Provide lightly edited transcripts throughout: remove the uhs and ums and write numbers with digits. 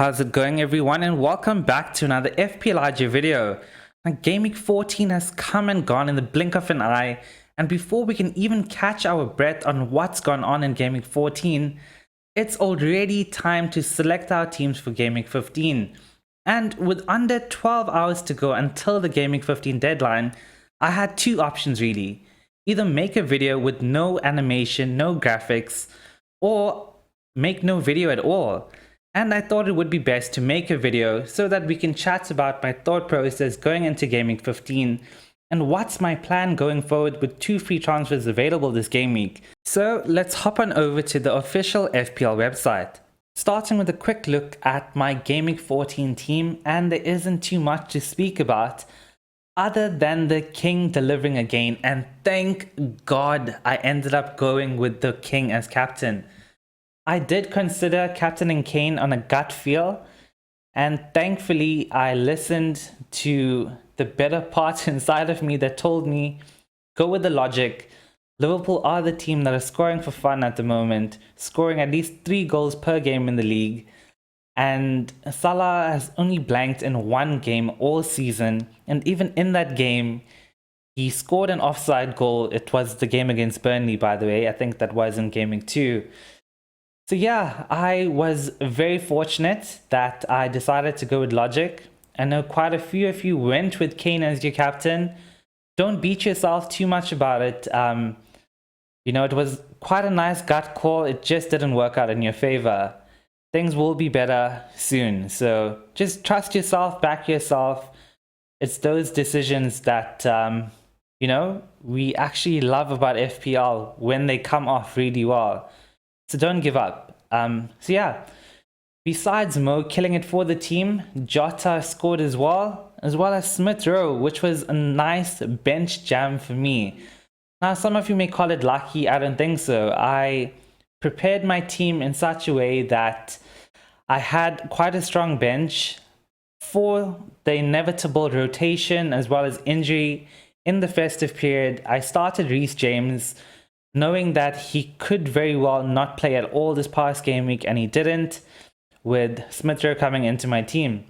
How's it going, everyone, and welcome back to another FPL GW video. Now, Gameweek 14 has come and gone in the blink of an eye, and before we can even catch our breath on what's gone on in Gameweek 14, it's already time to select our teams for Gameweek 15. And with under 12 hours to go until the Gameweek 15 deadline, I had two options really. Either make a video with no animation, no graphics, or make no video at all. And I thought it would be best to make a video so that we can chat about my thought process going into Gameweek 15 and what's my plan going forward with 2 free transfers available this game week. So let's hop on over to the official FPL website. Starting with a quick look at my Gameweek 14 team, and there isn't too much to speak about other than the King delivering again, and thank God I ended up going with the King as captain. I did consider captaining Kane on a gut feel, and thankfully I listened to the better part inside of me that told me, go with the logic. Liverpool are the team that are scoring for fun at the moment, scoring at least 3 goals per game in the league, and Salah has only blanked in 1 game all season, and even in that game he scored an offside goal. It was the game against Burnley, by the way. I think that was in Gameweek 2. So yeah, I was very fortunate that I decided to go with logic. I know quite a few of you went with Kane as your captain. Don't beat yourself too much about it. You know, it was quite a nice gut call. It just didn't work out in your favor. Things will be better soon. So just trust yourself, back yourself. It's those decisions that, you know, we actually love about FPL when they come off really well. So don't give up. So yeah, besides Mo killing it for the team, Jota scored as well as Smith Rowe, which was a nice bench jam for me. Now, some of you may call it lucky. I don't think so. I prepared my team in such a way that I had quite a strong bench for the inevitable rotation as well as injury in the festive period. I started Reece James, knowing that he could very well not play at all this past game week, and he didn't, with Smith Rowe coming into my team.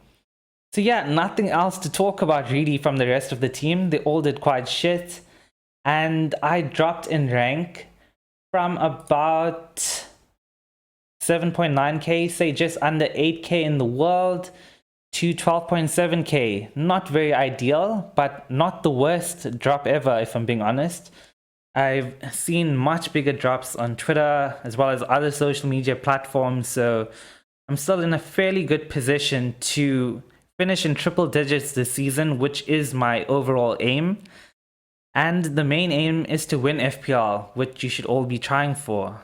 So yeah, nothing else to talk about really from the rest of the team. They all did quite shit, and I dropped in rank from about 7.9k, say just under 8k in the world, to 12.7k. Not very ideal, but not the worst drop ever, if I'm being honest. I've seen much bigger drops on Twitter as well as other social media platforms, so I'm still in a fairly good position to finish in triple digits this season, which is my overall aim. And the main aim is to win FPL, which you should all be trying for.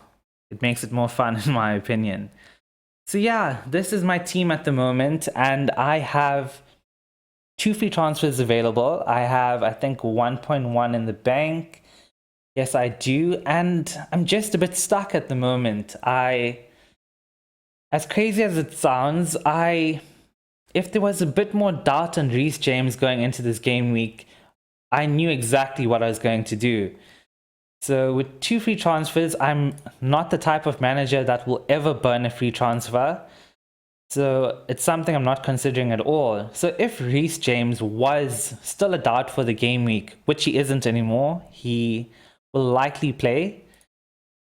It makes it more fun in my opinion. So yeah, this is my team at the moment, and I have 2 free transfers available. I have, I think, 1.1 in the bank. Yes, I do, and I'm just a bit stuck at the moment. As crazy as it sounds, if there was a bit more doubt on Reece James going into this game week, I knew exactly what I was going to do. So with 2 free transfers, I'm not the type of manager that will ever burn a free transfer. So it's something I'm not considering at all. So if Reece James was still a doubt for the game week, which he isn't anymore, he will likely play,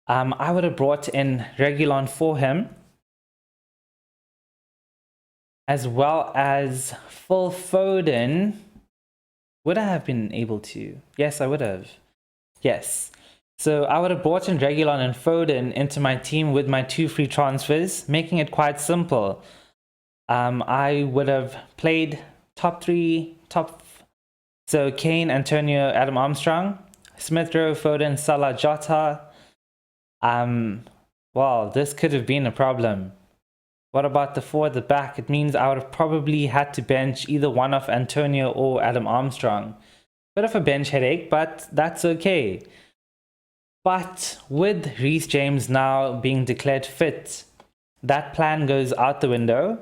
I would have brought in Reguilon for him, as well as Phil Foden. Would I have been able to? Yes, I would have. Yes. So I would have brought in Reguilon and Foden into my team with my 2 free transfers, making it quite simple. I would have played so Kane, Antonio, Adam Armstrong, Smith Rowe, Foden, Salah, Jota. Well, this could have been a problem. What about the 4 at the back? It means I would have probably had to bench either one of Antonio or Adam Armstrong. Bit of a bench headache, but that's okay. But with Reece James now being declared fit, that plan goes out the window.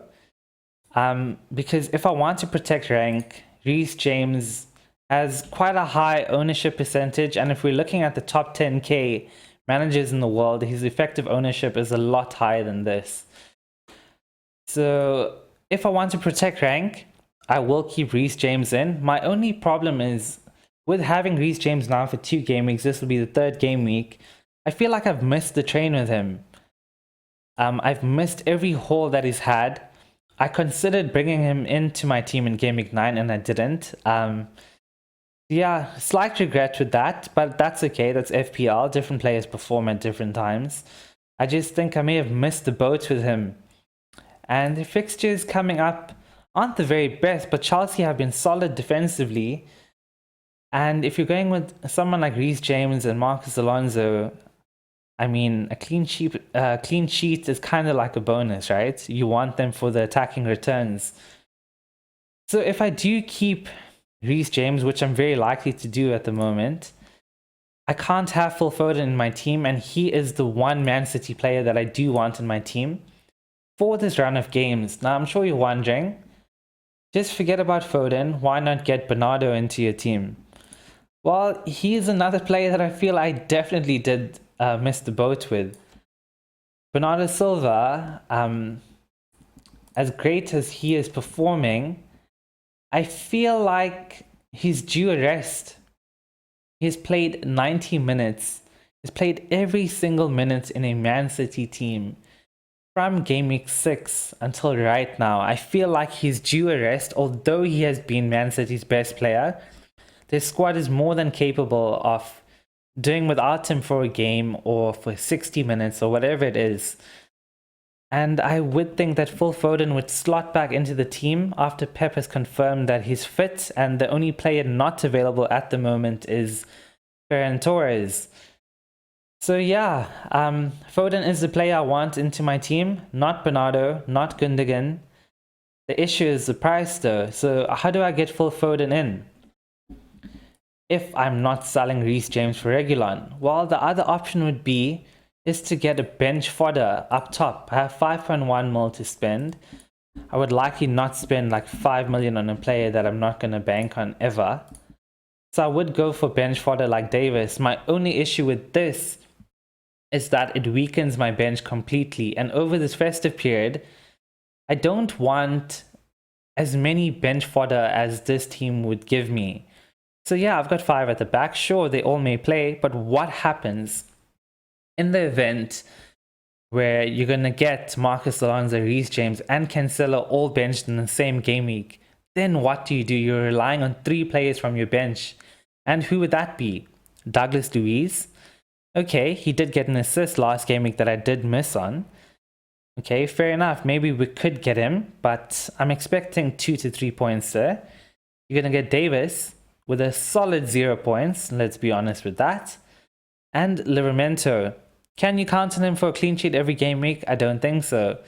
Because if I want to protect rank, Reece James has quite a high ownership percentage, and if we're looking at the top 10k managers in the world, his effective ownership is a lot higher than this. So if I want to protect rank, I will keep Reece James in. My only problem is with having Reece James now for 2 game weeks, this will be the 3rd game week. I feel like I've missed the train with him. I've missed every haul that he's had. I considered bringing him into my team in Game Week 9 and I didn't. Yeah, slight regret with that, but that's okay. That's FPL. Different players perform at different times. I just think I may have missed the boat with him. And the fixtures coming up aren't the very best, but Chelsea have been solid defensively. And if you're going with someone like Reece James and Marcus Alonso, I mean, a clean sheet is kind of like a bonus, right? You want them for the attacking returns. So if I do keep Reece James, which I'm very likely to do at the moment, I can't have Phil Foden in my team, and he is the one Man City player that I do want in my team for this run of games. Now, I'm sure you're wondering, just forget about Foden. Why not get Bernardo into your team? Well, he's another player that I feel I definitely did miss the boat with. Bernardo Silva, as great as he is performing, I feel like he's due a rest. He's played 90 minutes. He's played every single minute in a Man City team from Game Week 6 until right now. I feel like he's due a rest, although he has been Man City's best player. Their squad is more than capable of doing without him for a game or for 60 minutes or whatever it is. And I would think that Phil Foden would slot back into the team after Pep has confirmed that he's fit, and the only player not available at the moment is Ferran Torres. So yeah, Foden is the player I want into my team, not Bernardo, not Gundogan. The issue is the price though. So how do I get Phil Foden in if I'm not selling Reece James for Reguilon? Well, the other option would be is to get a bench fodder up top. I have 5.1 mil to spend. I would likely not spend like 5 million on a player that I'm not going to bank on ever. So I would go for bench fodder like Davis. My only issue with this is that it weakens my bench completely. And over this festive period, I don't want as many bench fodder as this team would give me. So yeah, I've got 5 at the back. Sure, they all may play, but what happens in the event where you're going to get Marcus Alonso, Reece James, and Cancelo all benched in the same game week? Then what do? You're relying on 3 players from your bench. And who would that be? Douglas Luiz? Okay, he did get an assist last game week that I did miss on. Okay, fair enough. Maybe we could get him, but I'm expecting 2 to 3 points there. You're going to get Davis with a solid 0 points. Let's be honest with that. And Livramento. Can you count on him for a clean sheet every game week? I don't think so.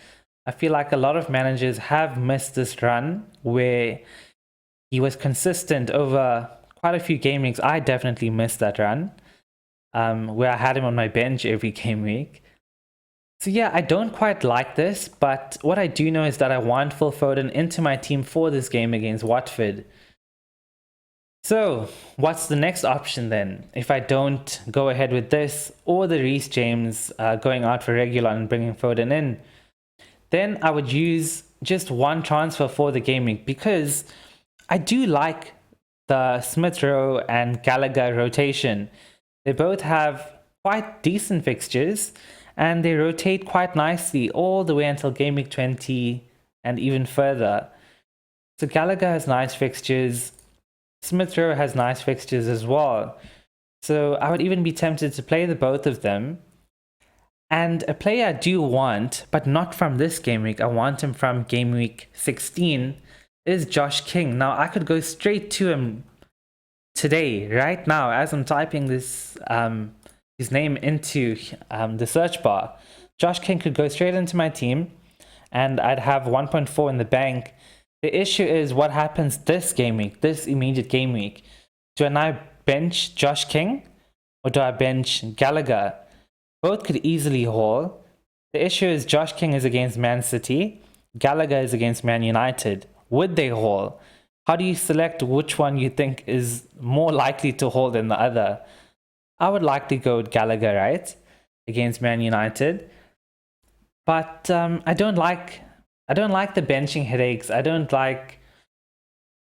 I feel like a lot of managers have missed this run where he was consistent over quite a few game weeks. I definitely missed that run where I had him on my bench every game week. So yeah, I don't quite like this, but what I do know is that I want Phil Foden into my team for this game against Watford. So what's the next option then? If I don't go ahead with this or the Reece James going out for Reguilon and bringing Foden in, then I would use just one transfer for the game week, because I do like the Smith Rowe and Gallagher rotation. They both have quite decent fixtures and they rotate quite nicely all the way until game week 20 and even further. So Gallagher has nice fixtures. Smith Rowe has nice fixtures as well. So I would even be tempted to play the both of them. And a player I do want, but not from this game week, I want him from game week 16, is Josh King. Now I could go straight to him today, right now, as I'm typing this his name into the search bar. Josh King could go straight into my team and I'd have 1.4 in the bank. The issue is what happens this game week, this immediate game week. Do I now bench Josh King or do I bench Gallagher? Both could easily haul. The issue is Josh King is against Man City. Gallagher is against Man United. Would they haul? How do you select which one you think is more likely to haul than the other? I would likely go with Gallagher, right? Against Man United. But I don't like I don't like the benching headaches. I don't like,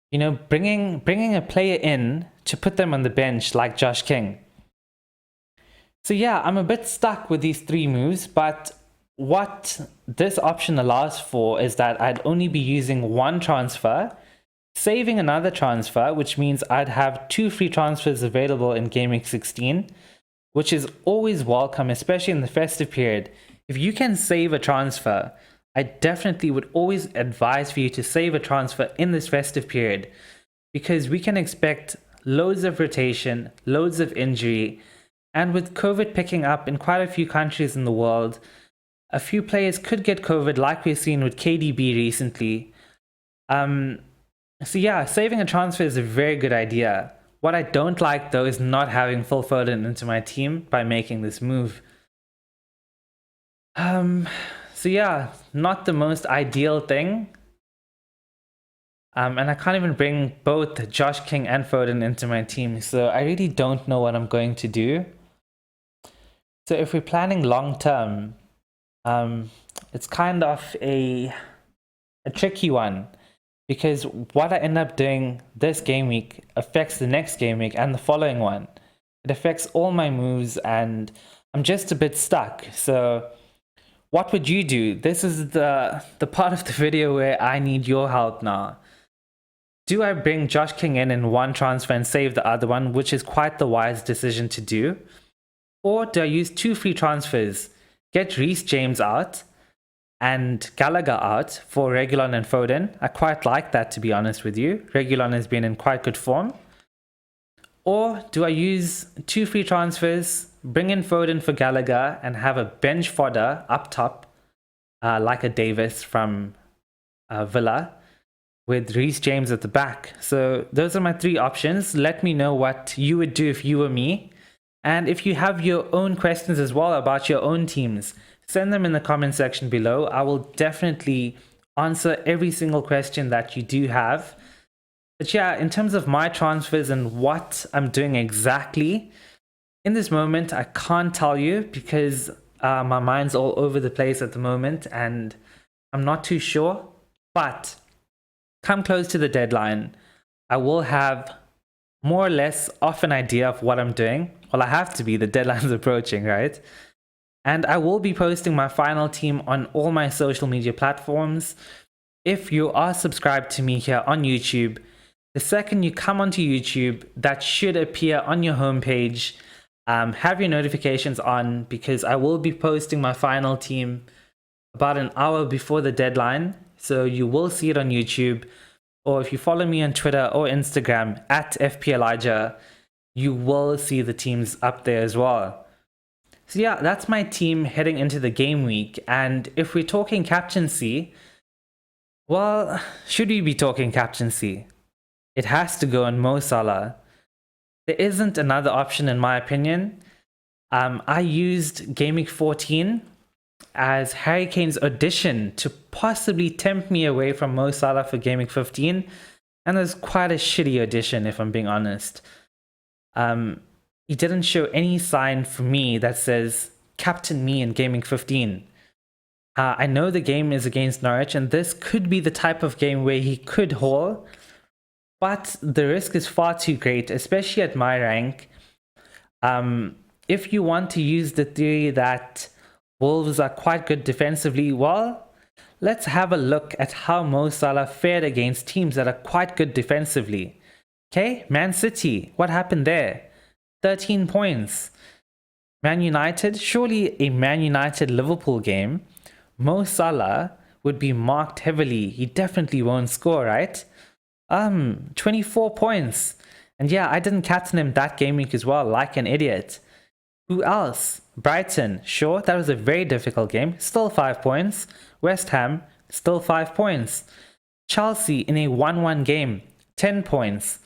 you know, bringing a player in to put them on the bench like Josh King. So yeah, I'm a bit stuck with these 3 moves, but what this option allows for is that I'd only be using 1 transfer, saving another transfer, which means I'd have 2 free transfers available in Gameweek 16, which is always welcome, especially in the festive period. If you can save a transfer, I definitely would always advise for you to save a transfer in this festive period, because we can expect loads of rotation, loads of injury, and with COVID picking up in quite a few countries in the world, a few players could get COVID, like we've seen with KDB recently. So yeah, saving a transfer is a very good idea. What I don't like though is not having Phil Foden into my team by making this move. So yeah, not the most ideal thing. And I can't even bring both Josh King and Foden into my team, so I really don't know what I'm going to do. So if we're planning long term, it's kind of a tricky one, because what I end up doing this game week affects the next game week and the following one. It affects all my moves and I'm just a bit stuck. So what would you do? This is the part of the video where I need your help now. Do I bring Josh King in 1 transfer and save the other one, which is quite the wise decision to do? Or do I use 2 free transfers, get Reece James out and Gallagher out for Reguilon and Foden? I quite like that, to be honest with you. Reguilon has been in quite good form. Or do I use 2 free transfers, bring in Foden for Gallagher and have a bench fodder up top, like a Davis from Villa, with Reece James at the back? So those are my 3 options. Let me know what you would do if you were me. And if you have your own questions as well about your own teams, send them in the comment section below. I will definitely answer every single question that you do have. But yeah, in terms of my transfers and what I'm doing exactly, in this moment, I can't tell you because my mind's all over the place at the moment and I'm not too sure. But come close to the deadline, I will have more or less off an idea of what I'm doing. Well, I have to be, the deadline's approaching, right? And I will be posting my final team on all my social media platforms. If you are subscribed to me here on YouTube, the second you come onto YouTube, that should appear on your homepage. Have your notifications on, because I will be posting my final team about an hour before the deadline. So you will see it on YouTube. Or if you follow me on Twitter or Instagram at FPLG, you will see the teams up there as well. So yeah, that's my team heading into the game week. And if we're talking captaincy, well, should we be talking captaincy? It has to go on Mo Salah. There isn't another option in my opinion. I used Gameweek 14 as Harry Kane's audition to possibly tempt me away from Mo Salah for Gameweek 15. And it was quite a shitty audition, if I'm being honest. He didn't show any sign for me that says captain me in Gameweek 15. I know the game is against Norwich and this could be the type of game where he could haul, but the risk is far too great, especially at my rank. If you want to use the theory that Wolves are quite good defensively, well, let's have a look at how Mo Salah fared against teams that are quite good defensively. Okay, Man City, what happened there? 13 points. Man United, surely a Man United-Liverpool game, Mo Salah would be marked heavily. He definitely won't score, right? 24 points. And yeah, I didn't captain him that game week as well, like an idiot. Who else? Brighton, sure, that was a very difficult game. Still 5 points. West Ham, still 5 points. Chelsea in a 1-1 game, 10 points.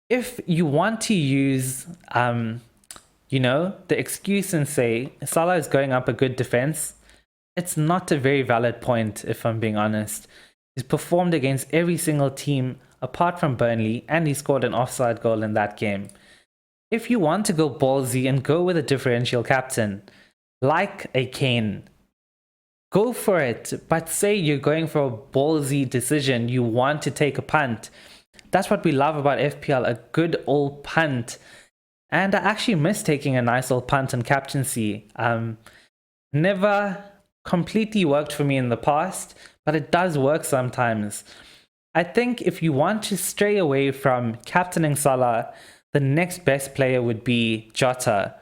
If you want to use, you know, the excuse and say Salah is going up a good defense, it's not a very valid point, if I'm being honest. He's performed against every single team apart from Burnley, and he scored an offside goal in that game. If you want to go ballsy and go with a differential captain, like a Kane, go for it. But say you're going for a ballsy decision, you want to take a punt. That's what we love about FPL, a good old punt. And I actually miss taking a nice old punt on captaincy. Never completely worked for me in the past, but it does work sometimes. I think if you want to stray away from captaining Salah, the next best player would be Jota.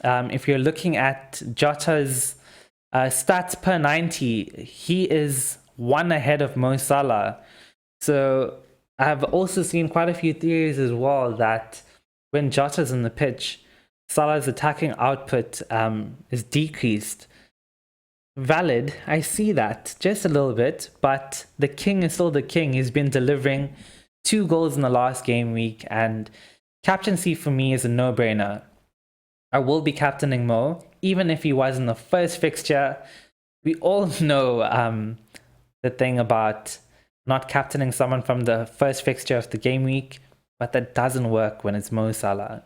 If you're looking at Jota's stats per 90, he is one ahead of Mo Salah. So I've also seen quite a few theories as well that when Jota's in the pitch, Salah's attacking output is decreased. Valid, I see that just a little bit, but the king is still the king. He's been delivering 2 goals in the last game week, and captaincy for me is a no-brainer. I will be captaining Mo, even if he was in the first fixture. We all know the thing about not captaining someone from the first fixture of the game week, but that doesn't work when it's Mo Salah.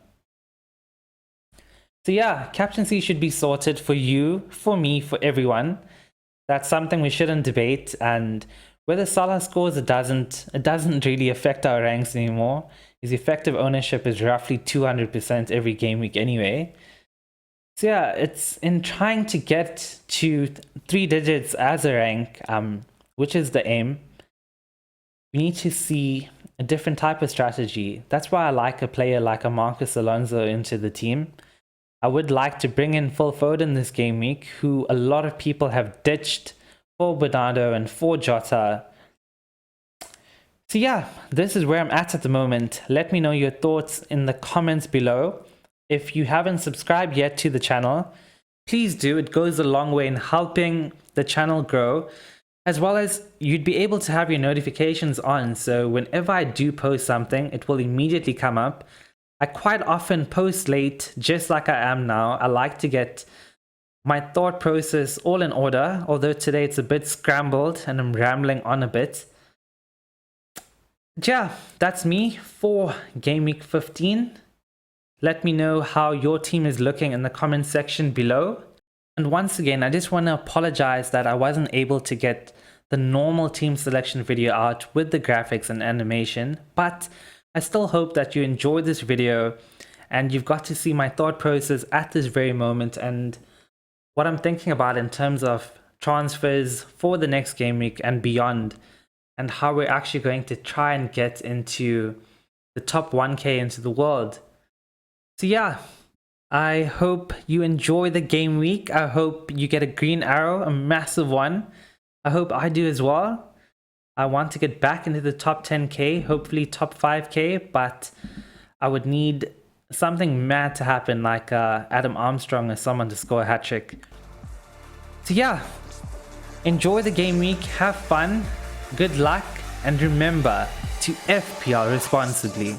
So yeah, captaincy should be sorted for you, for me, for everyone. That's something we shouldn't debate, and whether Salah scores it doesn't really affect our ranks anymore. His effective ownership is roughly 200% every game week anyway. So yeah, it's in trying to get to 3 digits as a rank, which is the aim. We need to see a different type of strategy. That's why I like a player like a Marcus Alonso into the team. I would like to bring in Phil Foden this game week, who a lot of people have ditched for Bernardo and for Jota. So yeah, this is where I'm at the moment. Let me know your thoughts in the comments below. If you haven't subscribed yet to the channel, please do. It goes a long way in helping the channel grow, as well as you'd be able to have your notifications on. So whenever I do post something, it will immediately come up. I quite often post late, just like I am now. I like to get my thought process all in order, although today it's a bit scrambled and I'm rambling on a bit. Yeah, that's me for Game Week 15. Let me know how your team is looking in the comment section below. And once again, I just want to apologize that I wasn't able to get the normal team selection video out with the graphics and animation, but I still hope that you enjoyed this video and you've got to see my thought process at this very moment and what I'm thinking about in terms of transfers for the next game week and beyond, and how we're actually going to try and get into the top 1k into the world. So yeah, I hope you enjoy the game week. I hope you get a green arrow, a massive one. I hope I do as well. I want to get back into the top 10k, hopefully top 5k, but I would need something mad to happen, like Adam Armstrong or someone to score a hat-trick. So yeah, enjoy the game week, have fun, good luck, and remember to FPL responsibly.